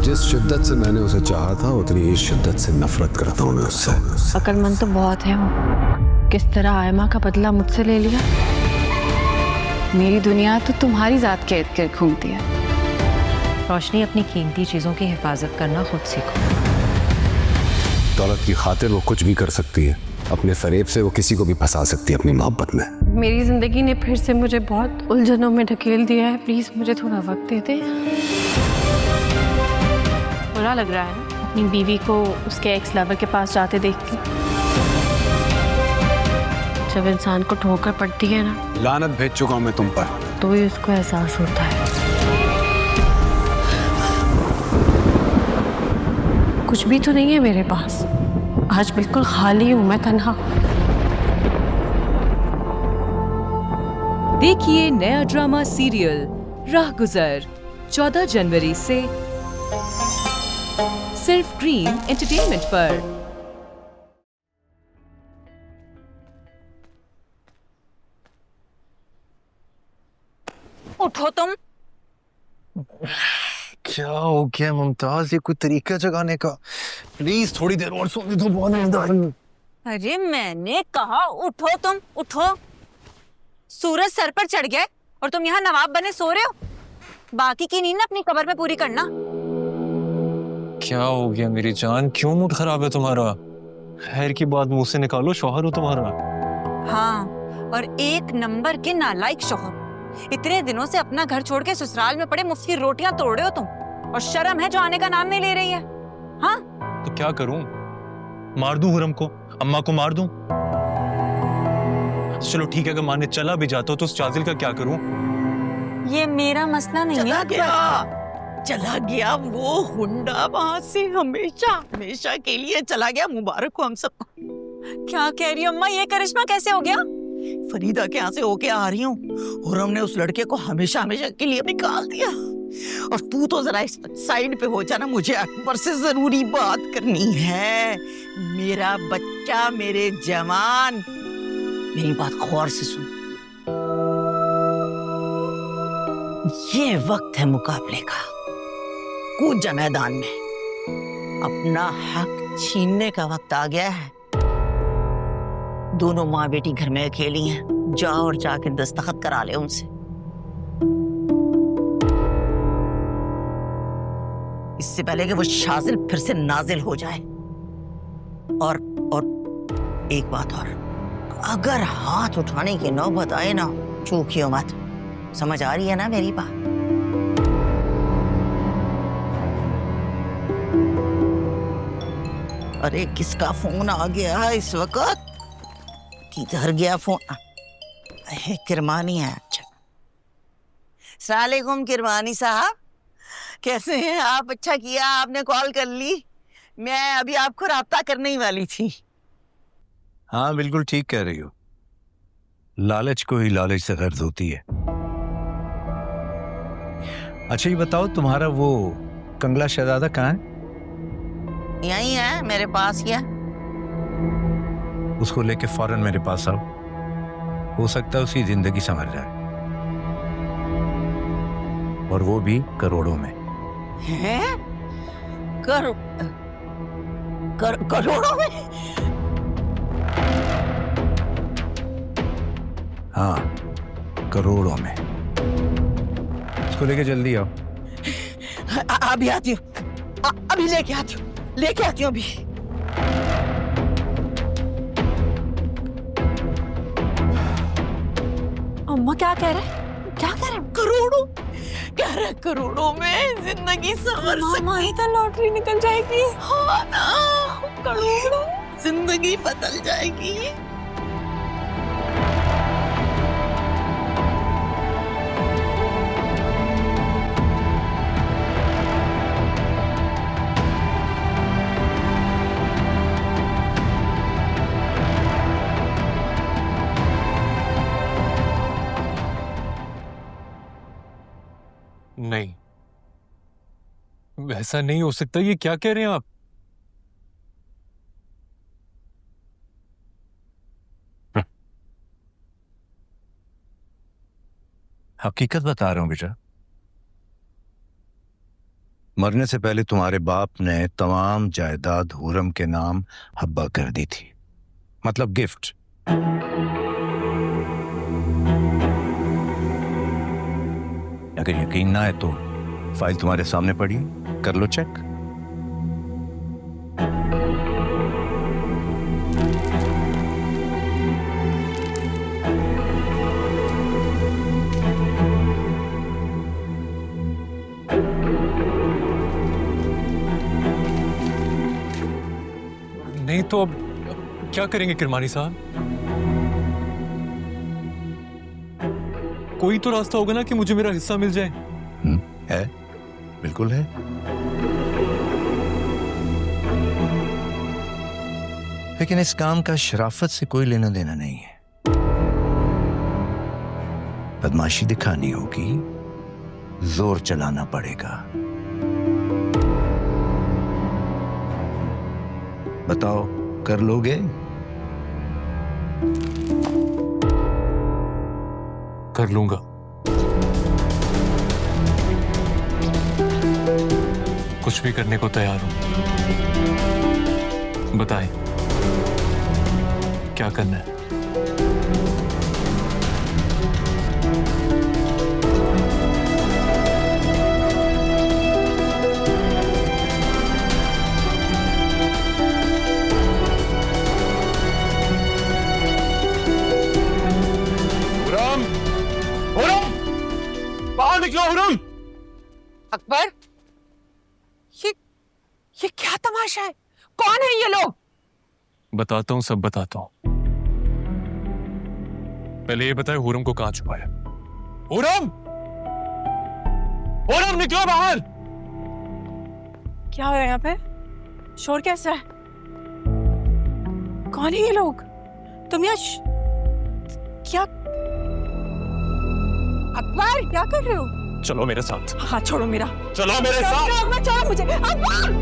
जिस शिद्दत से मैंने उसे चाहा था उतनी ही शिद्दत से नफरत करता हूँ मैं उससे। अक्लमंद तो बहुत है वो। किस तरह आयमा का बदला मुझसे ले लिया। मेरी दुनिया तो तुम्हारी जात के इर्द गिर्द घूमती है। रोशनी, अपनी कीमती चीजों की हिफाजत करना खुद सीखो। दौलत की खातिर वो कुछ भी कर सकती है, अपने फरेब से वो किसी को भी फंसा सकती है अपनी मोहब्बत में। मेरी जिंदगी ने फिर से मुझे बहुत उलझनों में ढकेल दिया है। प्लीज मुझे थोड़ा वक्त दे दे। बुरा लग रहा है ना अपनी बीवी को उसके एक्स लवर के पास जाते देख के। जब इंसान को ठोकर पड़ती है ना, लानत भेज चुका हूं मैं तुम पर, तो ही उसको एहसास होता है। कुछ भी तो नहीं है मेरे पास। आज बिल्कुल खाली हूं मैं, तन्हा। देखिए नया ड्रामा सीरियल राहगुजर 14 जनवरी से सिर्फ ड्रीम एंटरटेनमेंट पर। उठो तुम। क्या हो गया मुमताज, ये कोई तरीका जगाने का? प्लीज थोड़ी देर और सोने दो। बहुत नींद आ रही है। अरे मैंने कहा उठो तुम, उठो। सूरज सर पर चढ़ गया और तुम यहाँ नवाब बने सो रहे हो। बाकी की नींद अपनी कब्र में पूरी करना। क्या हो गया मेरी जान, क्यों मूड खराब है तुम्हारा? खैर की बात मुंह से निकालो, शौहर हो तुम्हारा। हाँ, और एक नंबर के नालायक शौहर। इतने दिनों से अपना घर छोड़ के ससुराल में पड़े मुफ्त की रोटियां तोड़ रहे हो तुम, और शर्म है जो आने का नाम नहीं ले रही है। हाँ, तो क्या करूं? मार दूं हुरम को, अम्मा को मार दूं? चलो ठीक है, अगर मारने चला भी जाता हो तो उस चाजिल का क्या करूं? ये मेरा मसला नहीं है। चला गया वो हुंडा वहां से, हमेशा हमेशा के लिए चला गया। मुबारक हो हम सबको। क्या कह रही हो अम्मा, ये करिश्मा कैसे हो गया? फरीदा के यहाँ से होके आ रही हूँ, हुरम ने उस लड़के को हमेशा हमेशा के लिए निकाल दिया। और तू तो जरा इस साइड पे हो जाना, मुझे अकबर से जरूरी बात करनी है। मेरा बच्चा, मेरे जवान, मेरी बात गौर से सुन। ये वक्त है मुकाबले का। कूद जा मैदान में। अपना हक छीनने का वक्त आ गया है। दोनों माँ बेटी घर में अकेली हैं। जा और जाके दस्तखत करा ले उनसे। इससे पहले कि वो शाजिल फिर से नाजिल हो जाए। और एक बात और, अगर हाथ उठाने की नौबत आए ना, चूकियो मत। समझ आ रही है ना मेरी बात? अरे किसका फोन आ गया इस वक्त? किधर गया फोन? किरमानी है। अच्छा, सलामुअलैकुम किरमानी साहब, कैसे हैं आप? अच्छा किया आपने कॉल कर ली, मैं अभी आपको राब्ता करने ही वाली थी। हाँ बिल्कुल ठीक कह रही हो, लालच को ही लालच से गर्ज होती है। अच्छा ये बताओ, तुम्हारा वो कंगला शहजादा कहाँ है? यही है मेरे पास। क्या? उसको लेके फौरन मेरे पास आओ, हो सकता है उसकी जिंदगी संवर जाए, और वो भी करोड़ों में। हैं? करोड़ों में? हाँ करोड़ों में। उसको लेके जल्दी आओ। अभी आती हूँ, अभी लेके आती हूँ, लेके आती हूँ अभी। अम्मा क्या कह रहे? क्या कह रहे? करोड़ों कह रहे, करोड़ों में जिंदगी संवर मामा ही तो लॉटरी निकल जाएगी। हाँ ना, करोड़ों जिंदगी बदल जाएगी। नहीं, वैसा नहीं हो सकता। ये क्या कह रहे हैं आप? हकीकत बता रहा हूं बेटा। मरने से पहले तुम्हारे बाप ने तमाम जायदाद हुरम के नाम हब्बा कर दी थी, मतलब गिफ्ट। अगर यकीन ना है तो फाइल तुम्हारे सामने पड़ी है, कर लो चेक। नहीं तो अब क्या करेंगे किरमानी साहब? कोई तो रास्ता होगा ना कि मुझे मेरा हिस्सा मिल जाए। है, बिल्कुल है। लेकिन इस काम का शराफत से कोई लेना देना नहीं है। बदमाशी दिखानी होगी, जोर चलाना पड़ेगा। बताओ, कर लोगे? कर लूंगा। कुछ भी करने को तैयार हूं। बताएं, क्या करना है? बाहर निकलो हुरम। अकबर, ये क्या तमाशा है? कौन है ये लोग? बताता हूं, सब बताता हूं। पहले ये बताए हुरम को कहां छुपाया? हुरम! हुरम निकलो बाहर! क्या हो रहा है यहाँ पे? शोर कैसा है? कौन है ये लोग? तुम यहाँ क्या? अकबर, क्या कर रहे हो? चलो मेरे साथ। हाँ, छोड़ो मेरा। चलो मेरे साथ। अकबर, छोड़ो मुझे। अकबर!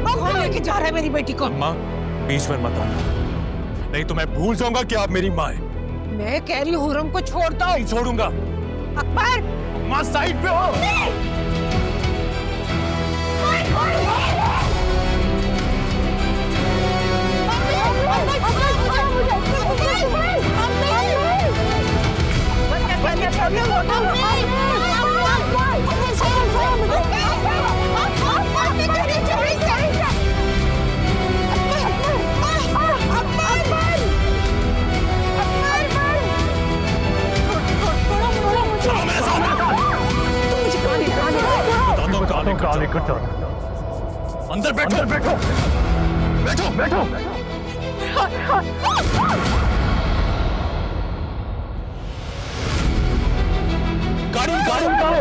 कौन लेके जा रहा है मेरी बेटी को? माँ, बीच में मत आना, नहीं तो मैं भूल जाऊंगा कि आप मेरी माँ है। मैं कह रही हूँ हुरम को छोड़ दो। नहीं छोड़ूंगा। अकबर! माँ, साइड पे हो। अंदर बैठो, बैठो, बैठो, बैठो। गाड़ी, गाड़ी उठाओ।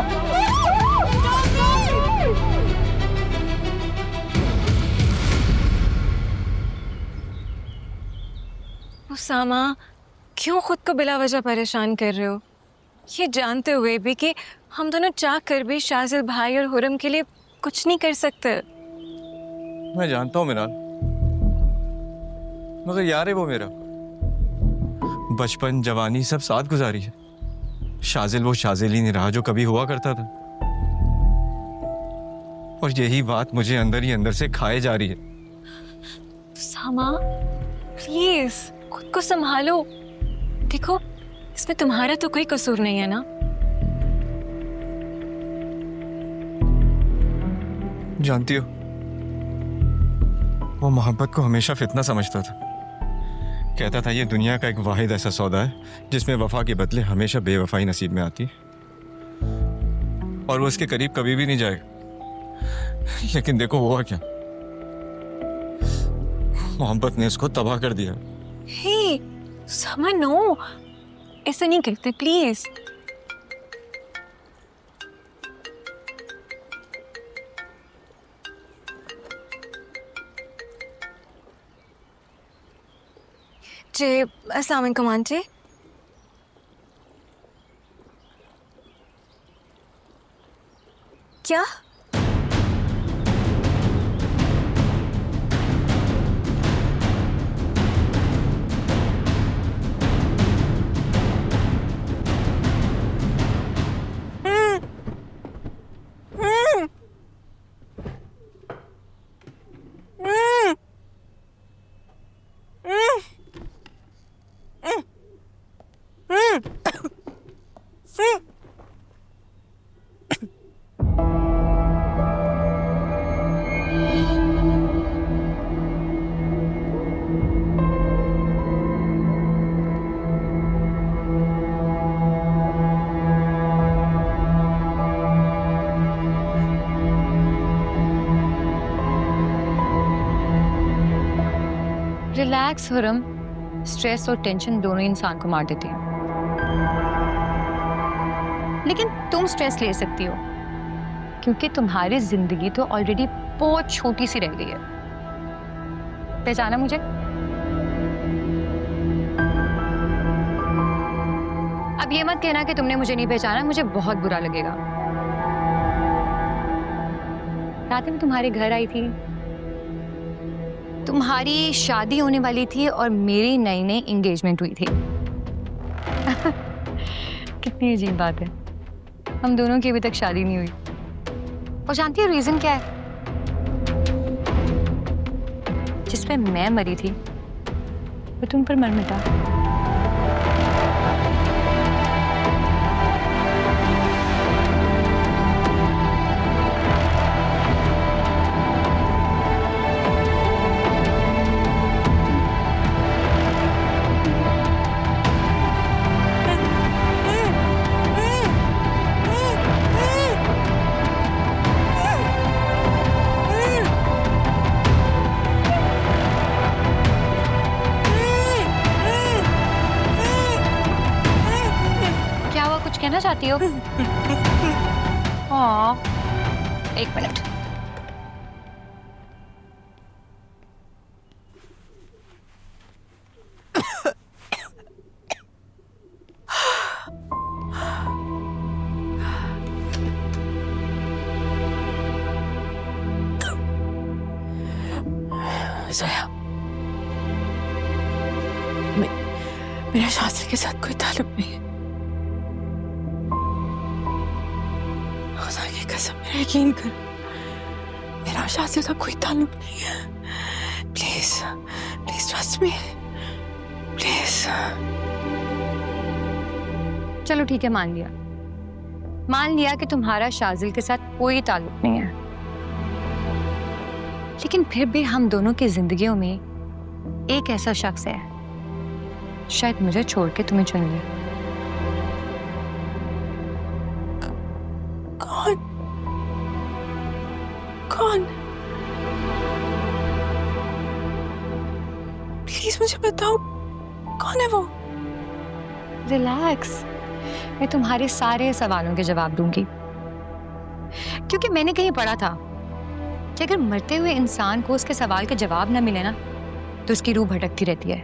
उसामा, क्यों खुद को बिला वजह परेशान कर रहे हो? ये जानते हुए भी कि हम दोनों चाह कर भी शाजिल भाई और हुरम के लिए कुछ नहीं कर सकते। मैं जानता हूँ मिनाल, मगर यार है वो मेरा। बचपन जवानी सब साथ गुजारी है। शाजिल वो शाजिल ही नहीं रहा जो कभी हुआ करता था, और यही बात मुझे अंदर ही अंदर से खाए जा रही है। सामा, प्लीज खुद को संभालो। देखो, इसमें तुम्हारा तो कोई कसूर नहीं है ना। जानती हो, वो मोहब्बत को हमेशा फितना समझता था। कहता था ये दुनिया का एक वाहिद ऐसा सौदा है जिसमें वफा के बदले हमेशा बेवफाई नसीब में आती है, और वो उसके करीब कभी भी नहीं जाएगा। लेकिन देखो हुआ क्या, मोहब्बत ने उसको तबाह कर दिया। हे सामा, नो, ऐसा नहीं करते प्लीज। जी, अस्सलाम वालेकुम आंटी। क्या? रिलैक्स हुरम, स्ट्रेस और टेंशन दोनों इंसान को मार देते हैं, लेकिन तुम स्ट्रेस ले सकती हो क्योंकि तुम्हारी जिंदगी तो ऑलरेडी बहुत छोटी सी रह गई है। पहचाना मुझे? अब ये मत कहना कि तुमने मुझे नहीं पहचाना, मुझे बहुत बुरा लगेगा। रात में तुम्हारे घर आई थी, तुम्हारी शादी होने वाली थी और मेरी नई नई एंगेजमेंट हुई थी। कितनी अजीब बात है, हम दोनों की अभी तक शादी नहीं हुई। और जानती हो रीजन क्या है? जिस पे मैं मरी थी वो तुम पर मर मिटा। कहना चाहती हो? हाँ, एक मिनट। जोया, मेरा शास्त्री के साथ कोई ताल्लुक नहीं है। खुदा की कसम, मेरा यकीन कर, मेरा शास्त्री से कोई ताल्लुक नहीं है। Please please trust me, please. चलो ठीक है, मान लिया कि तुम्हारा शाजिल के साथ कोई ताल्लुक नहीं है, लेकिन फिर भी हम दोनों की जिंदगियों में एक ऐसा शख्स है शायद मुझे छोड़ के तुम्हें चुन लिया। कौन? प्लीज मुझे बताओ, कौन है वो? रिलैक्स, मैं तुम्हारे सारे सवालों के जवाब दूंगी, क्योंकि मैंने कहीं पढ़ा था कि अगर मरते हुए इंसान को उसके सवाल के जवाब ना मिले ना तो उसकी रूह भटकती रहती है,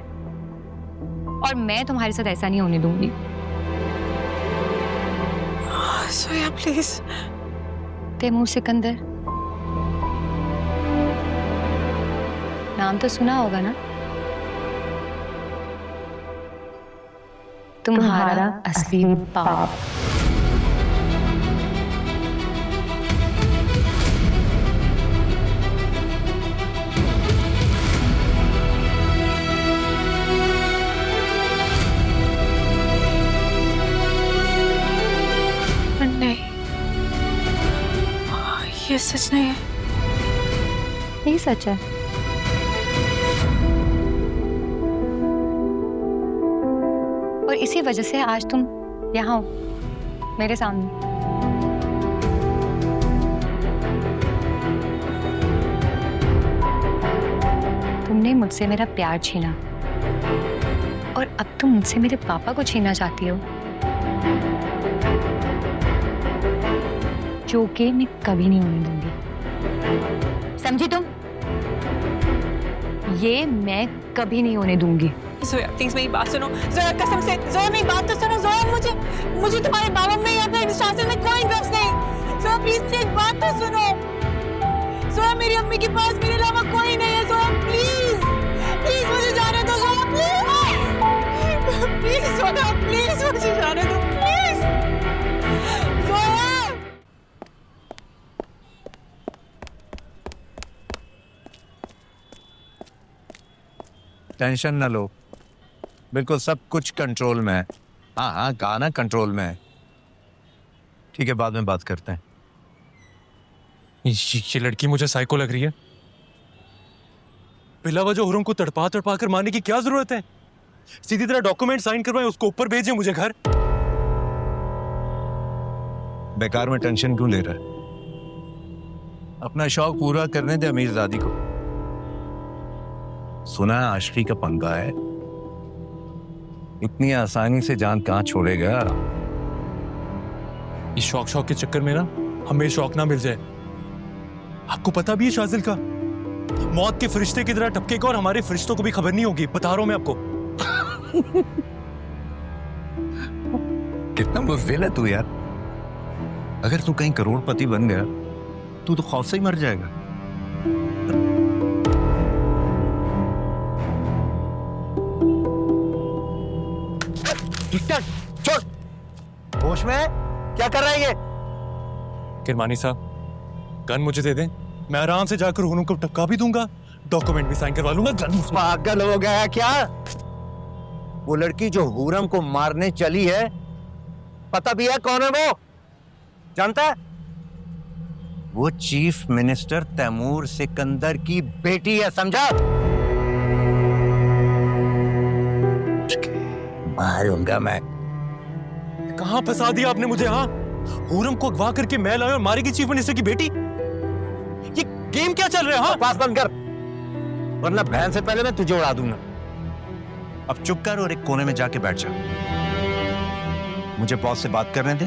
और मैं तुम्हारे साथ ऐसा नहीं होने दूंगी। सोया प्लीज। तैमूर सिकंदर, नाम तो सुना होगा ना? तुम्हारा असली बाप। नहीं, ये सच नहीं है। यही सच है। और इसी वजह से आज तुम यहाँ हो मेरे सामने। तुमने मुझसे मेरा प्यार छीना और अब तुम मुझसे मेरे पापा को छीनना चाहती हो, जो कि मैं कभी नहीं होने दूंगी। समझी तुम? ये मैं कभी नहीं होने दूंगी। जोया प्लीज मेरी बात सुनो। जोया कसम से, जोया मेरी बात तो सुनो। जोया मुझे तुम्हारे बाबा में या फिर शास्त्र में कोई इंटरेस्ट नहीं। जोया प्लीज एक बात तो सुनो। जोया मेरी अम्मी के पास मेरे अलावा कोई नहीं है। जोया प्लीज प्लीज मुझे जाने दो। Zoya please please Zoya please मुझे जाने दो प्लीज। जोया टेंशन न लो, बिल्कुल सब कुछ कंट्रोल में है। हाँ हाँ, कहा ना कंट्रोल में है। ठीक है, बाद में बात करते हैं। ये लड़की मुझे साइको लग रही है। बिला वजह हुरम को तड़पा तड़पा कर मारने की क्या जरूरत है? सीधी तरह डॉक्यूमेंट साइन करवाएं, उसको ऊपर भेजें, मुझे घर। बेकार में टेंशन क्यों ले रहा है? अपना शौक पूरा करने दे अमीरजादी को। सुना है आशिकी का पंगा है। इतनी आसानी से जान कहां छोड़ेगा। इस शौक के चक्कर में ना हमें शौक ना मिल जाए। आपको पता भी है शाजिल का मौत के फरिश्ते की तरह टपकेगा और हमारे फरिश्तों को भी खबर नहीं होगी, बता रहा हूं मैं आपको। कितना बुज़दिल है तू यार। अगर तू कहीं करोड़पति बन गया तू तो खौफ से ही मर जाएगा। छोड़, होश में है? क्या कर रहा है ये? किरमानी साहब गन मुझे दे दें, मैं आराम से जाकर हुनम को टपका भी दूंगा, डॉक्यूमेंट भी साइन करवा लूंगा। गन मुझे- पागल हो गया है क्या? वो लड़की जो हुरम को मारने चली है, पता भी है कौन है वो? जानता है? वो चीफ मिनिस्टर तैमूर सिकंदर की बेटी है, समझा? मारूंगा मैं। कहां फंसा दिया आपने मुझे? हाँ, हुरम को अगवा करके मैं लाया और मारेगी चीफ मिनिस्टर की बेटी? ये गेम क्या चल रहा है? हाँ? पास बंद कर, वरना बहन से पहले मैं तुझे उड़ा दूंगा। अब चुप कर और एक कोने में जाके बैठ जा। मुझे बॉस से बात करने दे,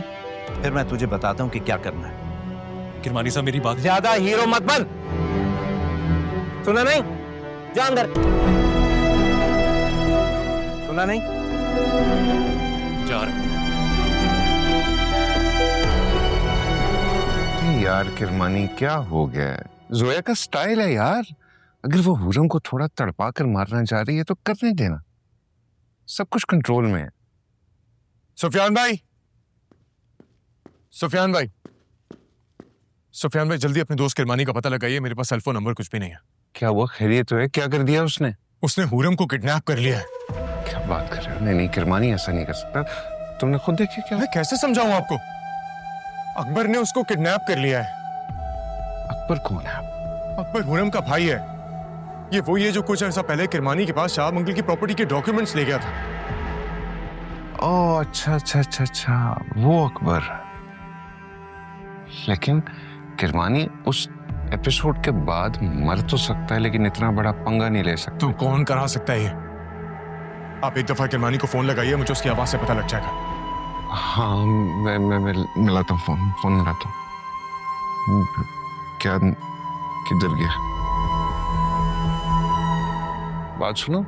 फिर मैं तुझे बताता हूं कि क्या करना है। किरमानी साहब मेरी बात ज्यादा हीरो मत बन, सुना नहीं? जा अंदर। सुना नहीं? जा रहा हूं। यार किरमानी क्या हो गया है? जोया का स्टाइल है यार। अगर वो हुरम को थोड़ा तड़पा कर मारना चाह रही है तो करने देना, सब कुछ कंट्रोल में है। सुफियान भाई, सुफियान भाई, सुफियान भाई जल्दी अपने दोस्त किरमानी का पता लगाइए, मेरे पास सेलफोन नंबर कुछ भी नहीं है। क्या हुआ? खैरियत तो है? क्या कर दिया उसने? उसने हुरम को किडनैप कर लिया है। क्या बात कर रहे हो? नहीं नहीं किरमानी ऐसा नहीं कर सकता। तुमने खुद देखा क्या? मैं कैसे समझाऊं आपको? अकबर ने उसको किडनैप कर लिया है। अकबर कौन है? अकबर हुरम का भाई है। ये वही है जो कुछ अर्सा पहले किरमानी के पास शाह अंकल की प्रॉपर्टी के डॉक्यूमेंट्स ले गया था। ओह अच्छा अच्छा अच्छा अच्छा, वो अकबर। लेकिन किरमानी उस एपिसोड के बाद मर तो सकता है, लेकिन इतना बड़ा पंगा नहीं ले सकता। तो कौन करा सकता है ये? आप एक दफा किरमानी को फोन लगाइए, मुझे उसकी आवाज से पता लग जाएगा। हाँ मैं मिलाता हूँ, फोन मिलाता हूँ। क्या, किधर गया? बात सुनो,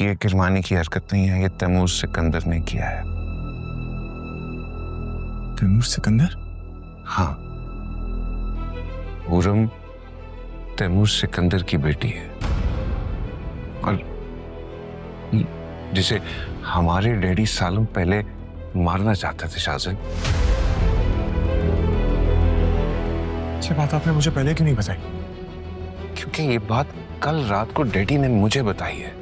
ये किरमानी की हरकत नहीं है, ये तैमूर सिकंदर ने किया है। तैमूर सिकंदर? हाँ, हुरम तैमूर सिकंदर की बेटी है और जिसे हमारे डैडी सालों पहले मारना चाहते थे। शाहजहां, अच्छी बात आपने मुझे पहले क्यों नहीं बताई? क्योंकि ये बात कल रात को डैडी ने मुझे बताई है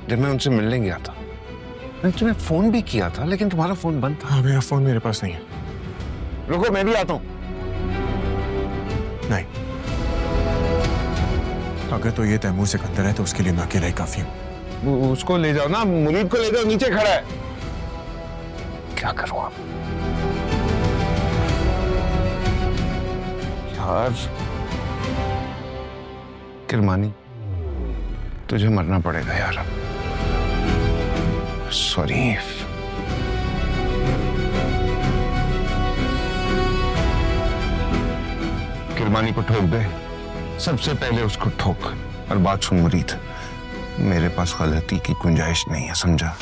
जब मैं उनसे मिलने गया था। मैंने तुम्हें फोन भी किया था लेकिन तुम्हारा फोन बंद था। हाँ, मेरा फोन मेरे पास नहीं है। रुको मैं भी आता हूँ। नहीं, अगर तो ये तैमूर सिकंदर है तो उसके लिए मैं अकेला ही काफी हूँ। उसको ले जाओ ना, मुनीब को ले जाओ, नीचे खड़ा है। क्या करूं अब यार? किरमानी तुझे मरना पड़ेगा यार अब। सॉरी। किरमानी को ठोक दे, सबसे पहले उसको ठोक। और बात सुन मुरीद, मेरे पास गलती की गुंजाइश नहीं है, समझा?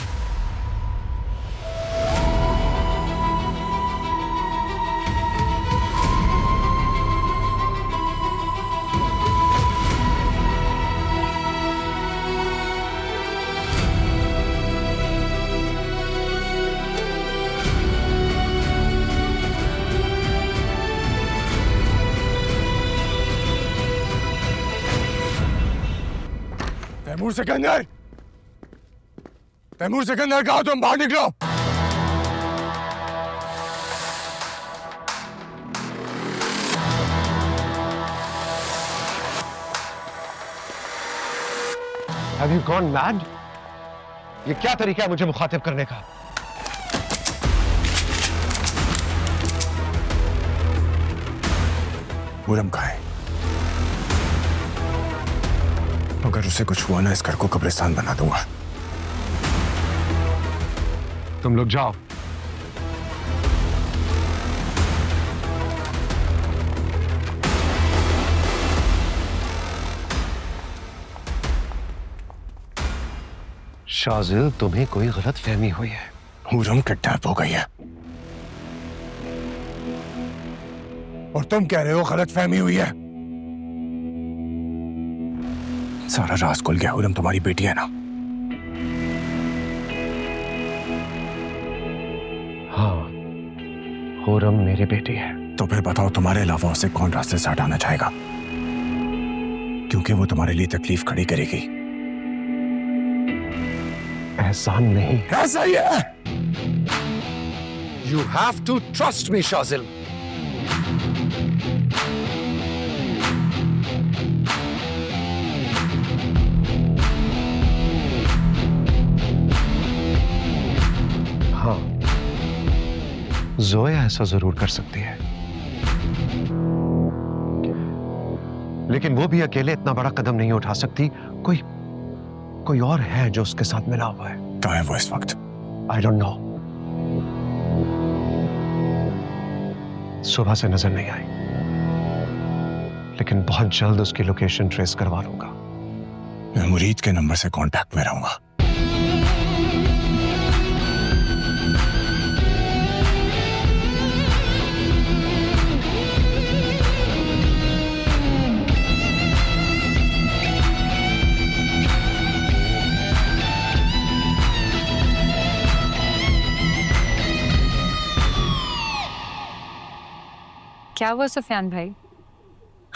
तैमूर सिकंदर, तैमूर सिकंदर कहा? तुम बाहर निकलो। Have you gone mad? ये क्या तरीका है मुझे मुखातिब करने का? हुरम कहाँ है? अगर उसे कुछ हुआ ना, इस घर को कब्रिस्तान बना दूंगा। तुम लोग जाओ। शाजिल, तुम्हें कोई गलत फहमी हुई है। हूरम किडनैप हो गई है और तुम कह रहे हो गलत फहमी हुई है। सारा राज खुल गया। हूरम तुम्हारी बेटी है ना? हाँ, हूरम मेरी बेटी है। तो फिर बताओ, तुम्हारे अलावा उसे कौन रास्ते से हटाना चाहेगा? क्योंकि वो तुम्हारे लिए तकलीफ खड़ी करेगी। एहसान नहीं। ऐसा ही है। You have to trust me, Shajil. हाँ, जोया ऐसा जरूर कर सकती है, लेकिन वो भी अकेले इतना बड़ा कदम नहीं उठा सकती। कोई और है जो उसके साथ मिला हुआ है। कहाँ है वो इस वक्त? I don't know। सुबह से नजर नहीं आई, लेकिन बहुत जल्द उसकी लोकेशन ट्रेस करवा लूंगा। मैं मुरीद के नंबर से कांटेक्ट में रहूंगा। क्या हुआ सुफियान भाई?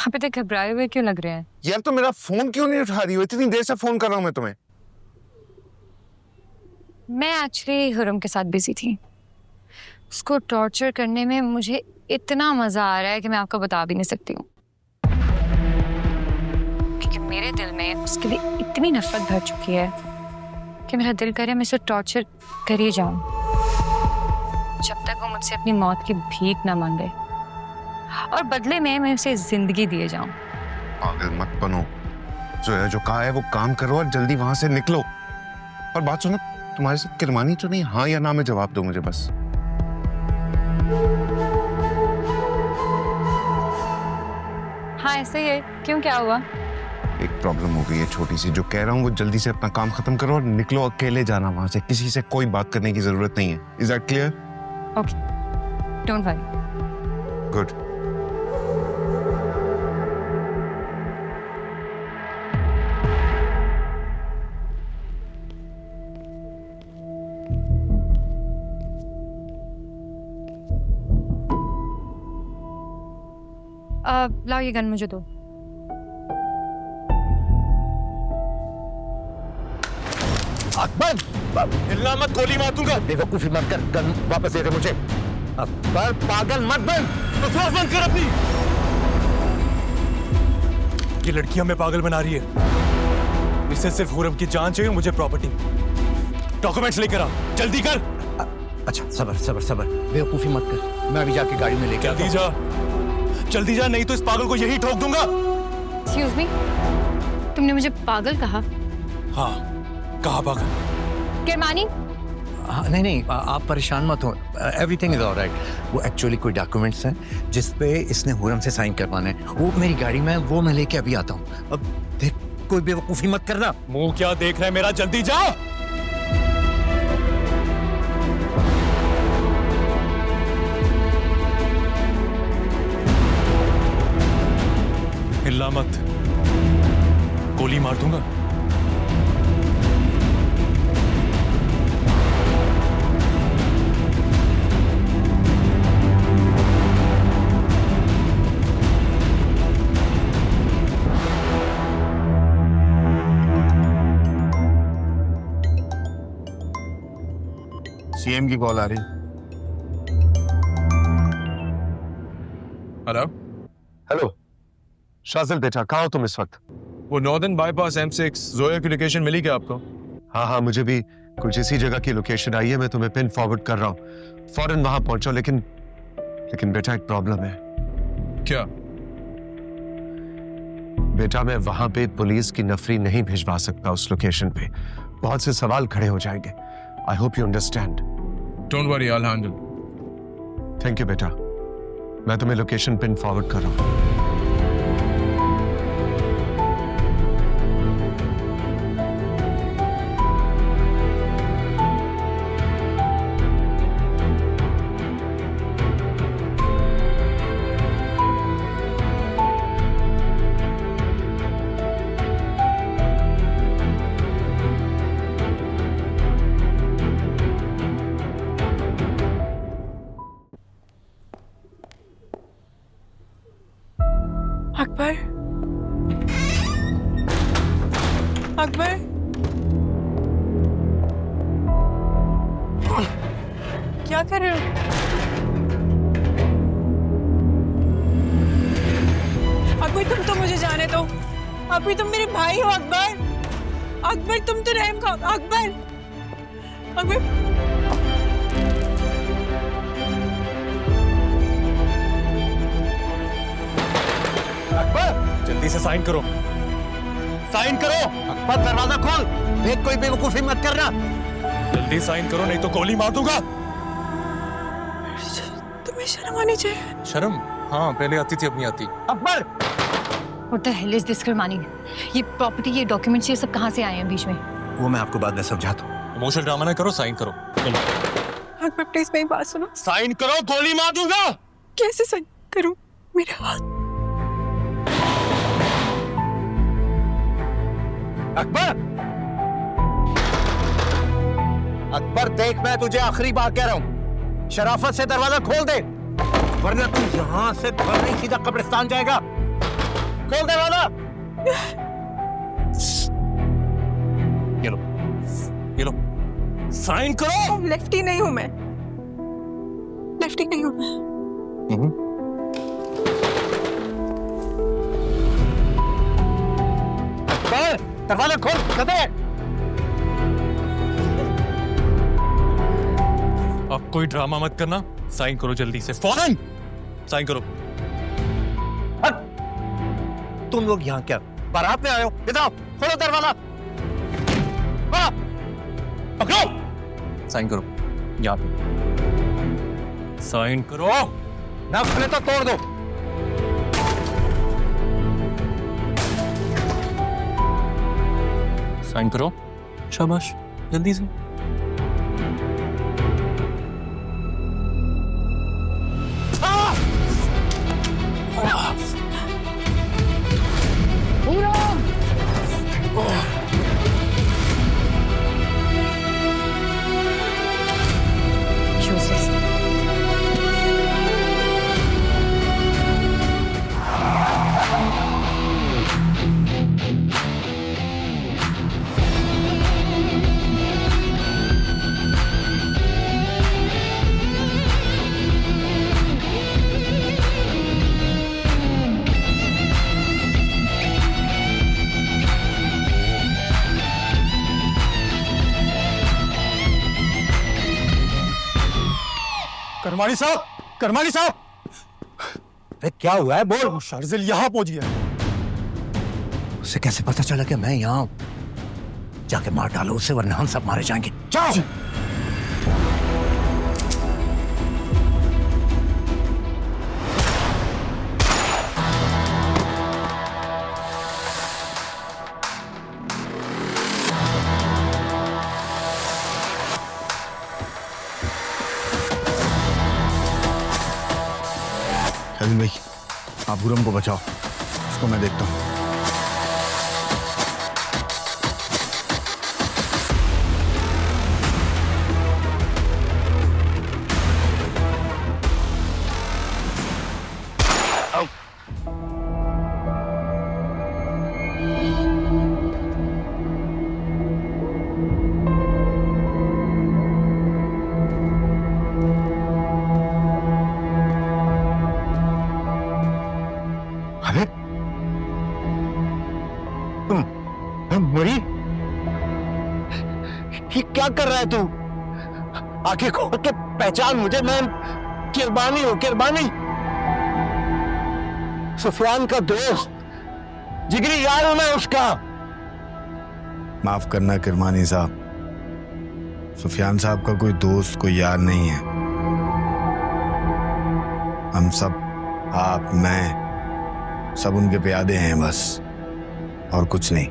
आप इतने घबराए हुए क्यों लग रहे हैं? यार, तो मेरा फोन क्यों नहीं उठा रही हो? इतनी देर से फोन कर रहा हूं मैं तुम्हें। मैं एक्चुअली हुरम के साथ बिजी थी। उसको टॉर्चर करने में मुझे इतना मजा आ रहा है कि मैं आपको बता भी नहीं सकती हूँ, क्योंकि मेरे दिल में उसके लिए इतनी नफरत भर चुकी है कि मेरा दिल करे मैं उसे टॉर्चर कर ही जाऊं जब तक वो मुझसे अपनी मौत की भीख ना मांगे, और बदले में मैं उसे जिंदगी दिए जाऊं। पागल मत बनो जोया, जो कहा है वो काम करो और जल्दी वहां से निकलो। और बात सुनो, तुम्हारे साथ किरमानी तो नहीं? हाँ या ना में जवाब दो मुझे बस। हाँ ऐसे ही है। क्यों, क्या हुआ? एक प्रॉब्लम हो गई है छोटी सी, जो कह रहा हूँ वो जल्दी से अपना काम खत्म करो और निकलो। अकेले जाना वहां से, किसी से कोई बात करने की जरूरत नहीं है। Is that clear? Okay, don't worry. Good. लाओ ये गन मुझे दो। अकबर, हिलना मत, गोली मार दूंगा। बेवकूफी मत कर, गन वापस दे दे मुझे। अकबर, पागल मत बन। बकवास बंद कर अपनी। ये लड़की हमें पागल बना रही है। इसे सिर्फ हुरम की जान चाहिए, मुझे प्रॉपर्टी। डॉक्यूमेंट्स लेकर आ, जल्दी कर। अच्छा, सबर सबर सबर, बेवकूफी मत कर। मैं अभी जाके गाड़ी में लेके जल्दी जा, जल्दी जा, नहीं तो इस पागल को यही ठोक दूंगा। एक्सक्यूज मी, तुमने मुझे पागल कहा? हाँ, कहा पागल। किरमानी? नहीं नहीं, आप परेशान मत हो। Everything is alright. वो एक्चुअली कोई डॉक्यूमेंट्स हैं जिस पे इसने हुरम से साइन करवाना है। वो मेरी गाड़ी में है, वो मैं लेके अभी आता हूँ। अब देख, कोई बेवकूफी मत करना। मुंह क्या देख रहा है मेरा, जल्दी जा। हिलना मत, गोली मार दूंगा। सीएम की कॉल आ रही। हेलो हेलो शाजिल बेटा, कहाँ हो तुम इस वक्त? वो नॉर्दर्न बाईपास M6 जोया की लोकेशन मिली क्या आपको? हाँ हाँ, मुझे भी कुछ इसी जगह की लोकेशन आई है। मैं तुम्हें पिन फॉरवर्ड कर रहा हूँ, फौरन वहां पहुंचो। लेकिन बेटा, एक प्रॉब्लम है। क्या? बेटा मैं वहां पे पुलिस की नफरी नहीं भिजवा सकता उस लोकेशन पे। बहुत से सवाल खड़े हो जाएंगे। I hope you understand. Don't worry, I will handle. Thank you बेटा। मैं तुम्हें लोकेशन पिन फॉरवर्ड कर रहा हूं। अकबर, अकबर, क्या कर रहे हो? अकबर तुम तो मुझे जाने दो। अकबर तुम मेरे भाई हो। अकबर, अकबर तुम तो रहम खाओ। अकबर, अकबर, जल्दी से साइन करो, साइन करो। अकबर दरवाजा खोल, देख कोई बेवकूफी मत करना। जल्दी साइन करो नहीं तो गोली मार दूंगा। तुम्हें शर्म आनी चाहिए। शर्म? हाँ, पहले आती थी, अब नहीं आती। Akbar, What the hell is this करमानी? ये प्रॉपर्टी, ये डॉक्यूमेंट्स, ये सब कहाँ से आए हैं बीच में? वो मैं आपको बाद में समझाता हूँ। इमोशनल ड्रामा ना करो, साइन करो। चलो अकबर प्लीज मेरी बात सुनो। साइन करो, गोली मार दूंगा। कैसे साइन करूं? मेरा हाथ। अकबर, अकबर देख मैं तुझे आखिरी बार कह रहा हूं, शराफत से दरवाजा खोल दे, वरना तू यहां से घर नहीं सीधा कब्रिस्तान जाएगा। खोल दरवाजा। ये लो, साइन करो। लेफ्टी नहीं हूं मैं, लेफ्टी नहीं हूं मैं। अकबर दरवाजा खोल, कदे। अब कोई ड्रामा मत करना, साइन करो जल्दी से, फौरन साइन करो। तुम लोग यहाँ क्या बारात में आए हो? इधर आओ, खोलो दरवाजा। पकड़ो, साइन करो, यहाँ पे साइन करो। ना खुले तो तोड़ दो। साइन करो, शाबाश, जल्दी से। Useless. करमानी साहब, करमानी साहब, अरे क्या हुआ है? बोल। शार्जिल यहाँ पहुंच गया। उसे कैसे पता चला कि मैं यहाँ हूं? जाके मार डालो उसे, वरना हम सब मारे जाएंगे। जाओ। शाहिद भाई, आप हुरम को बचाओ, उसको मैं देखता हूँ। मरी? ये क्या कर रहा है तू? आंखें खोल के पहचान मुझे, मैं किरबानी हूं, किरबानी, सुफियान का दोस्त। जिगरी यार हूं मैं उसका। माफ करना किरमानी साहब, सुफियान साहब का कोई दोस्त कोई यार नहीं है। हम सब, आप, मैं, सब उनके प्यादे हैं बस, और कुछ नहीं।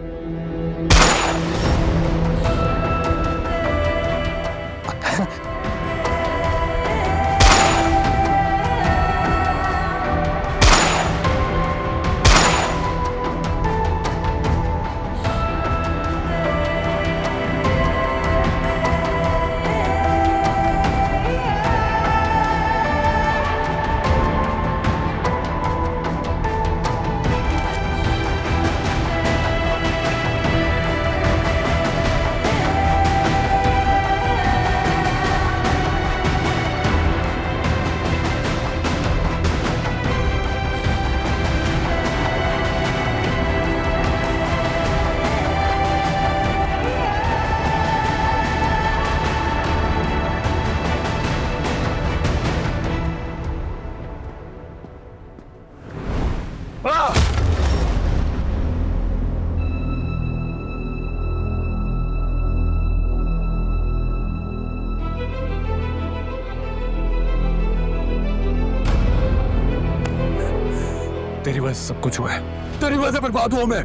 तेरी वजह से सब कुछ हुआ है, तेरी वजह से बर्बाद हुआ मैं।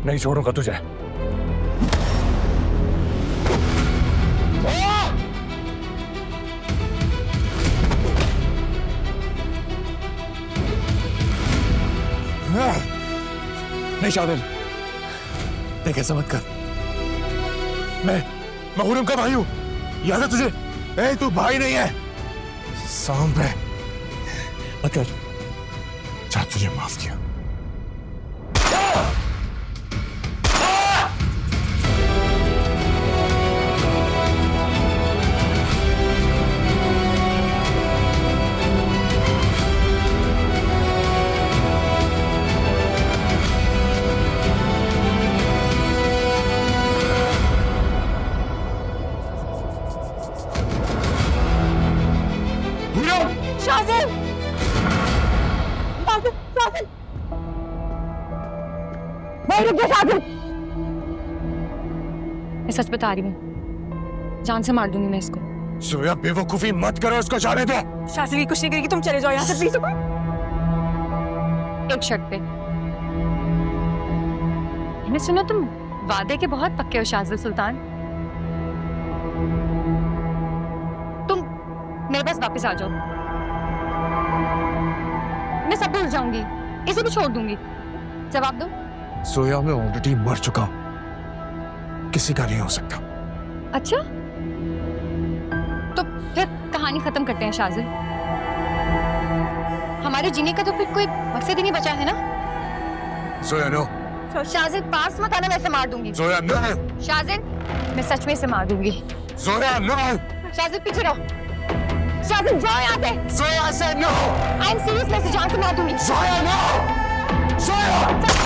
नहीं छोड़ूंगा तुझे। नहीं शादिल, देख ऐसा मत कर। मैं हुरम का भाई हूं, याद है तुझे? ए, तू भाई नहीं है, सांप है। मत कर। जा, तुझे माफ किया। शाजिल! शाजिल! शाजिल! भाई रुक जा शाजिल! मैं सच बता रही हूँ, जान से मार दूंगी मैं इसको। सोया, बेवकूफी मत करो, उसको जाने दे। शाजिल कुछ नहीं करेगी, तुम चले जाओ यहाँ से प्लीज। एक शर्त पे। मैंने सुना तुम वादे के बहुत पक्के हो शाजिल सुल्तान। तुम मेरे पास वापस आ जाओ, मैं सब भूल जाऊंगी, इसे भी छोड़ दूंगी। जवाब दो। सोया, मैं ऑलरेडी मर चुका हूं, किसी का नहीं हो सकता। अच्छा, तो फिर कहानी खत्म करते हैं शाजिल। हमारे जीने का तो फिर कोई मकसद ही नहीं बचा है ना। सोया नो। शाजिल पास मत आना, मैं इसे मार दूंगी। सोया नो। शाजिल, मैं सच में इसे मार दूंगी। सोया नो। शाजिल पीछे रहो। शाजिल जाओ यहाँ से। सोया से नो। आई एम सीरियस, मैं इसे जान से मार दूंगी। सोया नो। सोया।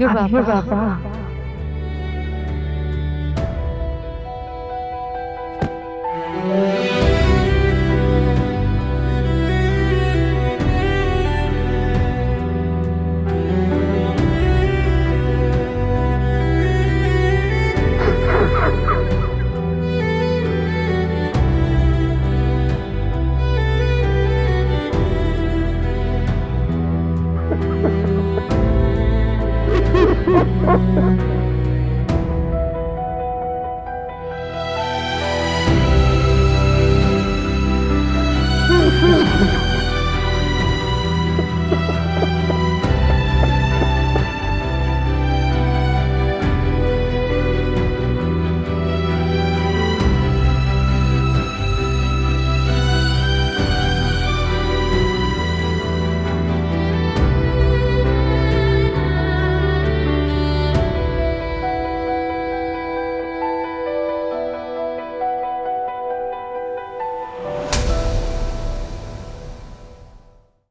अब बाबा